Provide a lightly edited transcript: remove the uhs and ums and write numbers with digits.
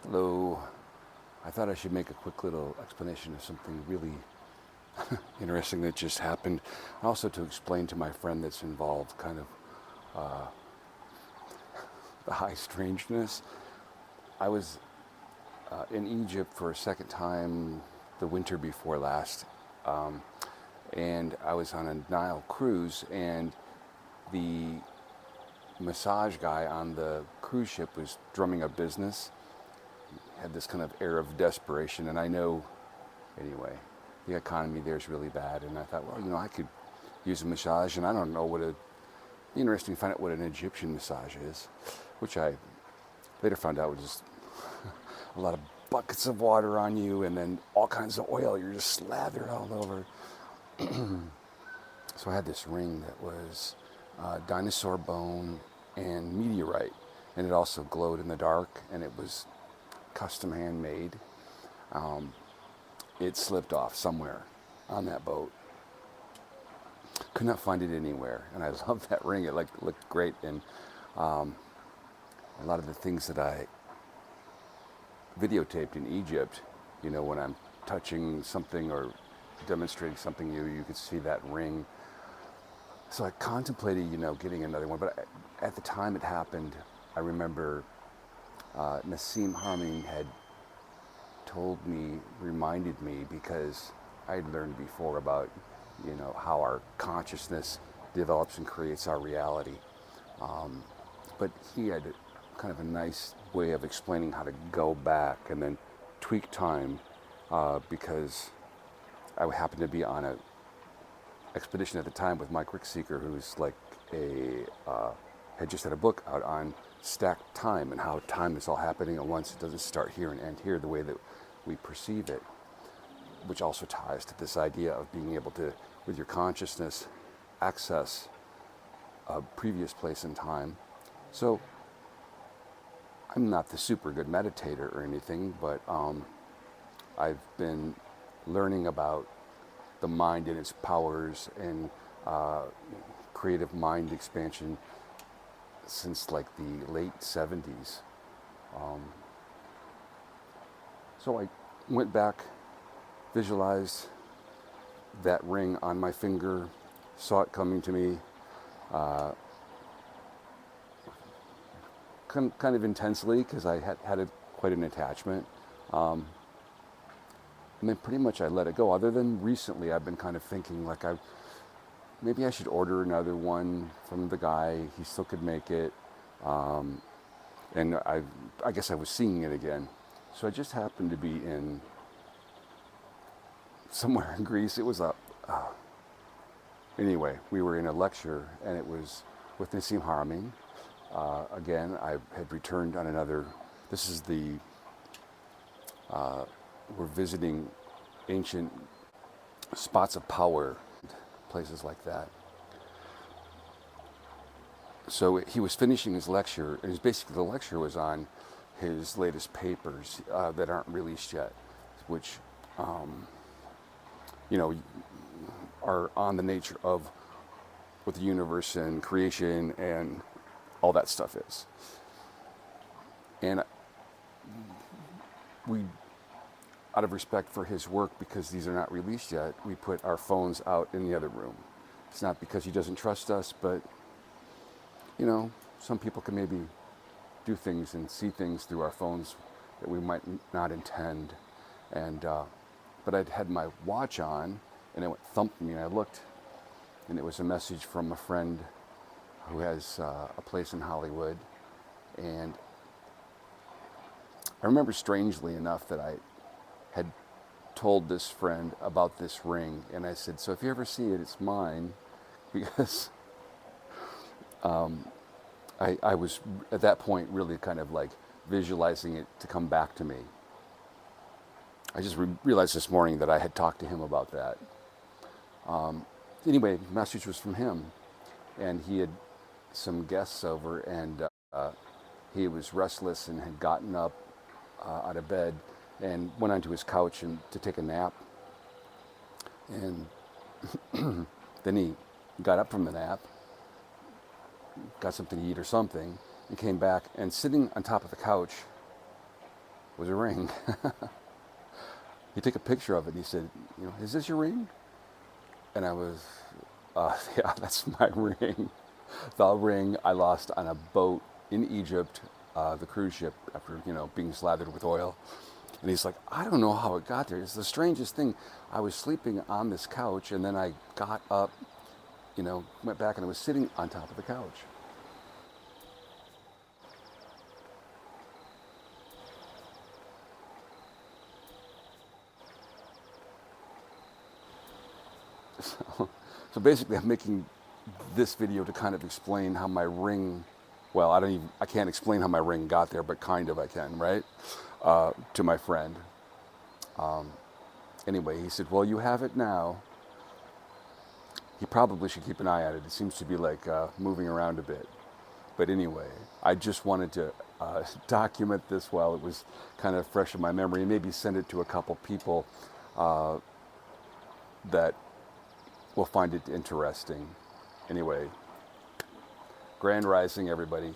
Hello. I thought I should make a quick little explanation of something really interesting that just happened. Also to explain to my friend that's involved kind of the high strangeness. I was in Egypt for a second time the winter before last. And I was on a Nile cruise, and the massage guy on the cruise ship was drumming up business. Had this kind of air of desperation, and I know, anyway, the economy there is really bad, and I thought, well, I could use a massage, and I don't know be interesting to find out what an Egyptian massage is, which I later found out was just a lot of buckets of water on you, and then all kinds of oil. You're just slathered all over. So I had this ring that was dinosaur bone and meteorite, and it also glowed in the dark, and it was custom handmade. It slipped off somewhere on that boat. Could not find it anywhere, and I loved that ring. It looked great, and a lot of the things that I videotaped in Egypt, when I'm touching something or demonstrating something, you could see that ring. So I contemplated, getting another one, but at the time it happened, I remember Nassim Haramein had reminded me, because I'd learned before about, how our consciousness develops and creates our reality. But he had kind of a nice way of explaining how to go back and then tweak time, because I happened to be on a expedition at the time with Mike Rickseeker, who's like had just had a book out on stacked time and how time is all happening at once. It doesn't start here and end here the way that we perceive it, which also ties to this idea of being able to, with your consciousness, access a previous place in time. So I'm not the super good meditator or anything, but I've been learning about the mind and its powers and creative mind expansion since like the late 70s. So I went back, visualized that ring on my finger, saw it coming to me, kind of intensely, because I had quite an attachment. And then pretty much I let it go. Other than recently, I've been kind of thinking like maybe I should order another one from the guy. He still could make it. And I guess I was seeing it again. So I just happened to be in somewhere in Greece. It was anyway, we were in a lecture, and it was with Nassim Haramein. Again, I had returned on another. This is we're visiting ancient spots of power, places like that. So he was finishing his lecture, and basically the lecture was on his latest papers that aren't released yet, which are on the nature of what the universe and creation and all that stuff is. And we, out of respect for his work, because these are not released yet, we put our phones out in the other room. It's not because he doesn't trust us, but some people can maybe do things and see things through our phones that we might not intend. And but I'd had my watch on, and it went thumped me, and I looked, and it was a message from a friend who has a place in Hollywood. And I remember, strangely enough, that I had told this friend about this ring, and I said, so if you ever see it, it's mine, because I was at that point really kind of like visualizing it to come back to me. I just realized this morning that I had talked to him about that. Anyway, the message was from him, and he had some guests over, and he was restless and had gotten up out of bed and went onto his couch to take a nap. And then he got up from the nap, got something to eat or something, and came back, and sitting on top of the couch was a ring. He took a picture of it and he said, you know, is this your ring? And I was, yeah, that's my ring. The ring I lost on a boat in Egypt, the cruise ship, after, you know, being slathered with oil. And he's like, I don't know how it got there. It's the strangest thing. I was sleeping on this couch and then I got up, you know, went back and I was sitting on top of the couch. So basically I'm making this video to kind of explain how my ring, well, I can't explain how my ring got there, but kind of I can, right? To my friend. Anyway, he said, well, you have it now. He probably should keep an eye on it. It seems to be like moving around a bit. But anyway, I just wanted to document this while it was kind of fresh in my memory and maybe send it to a couple people that will find it interesting. Anyway, grand rising, everybody.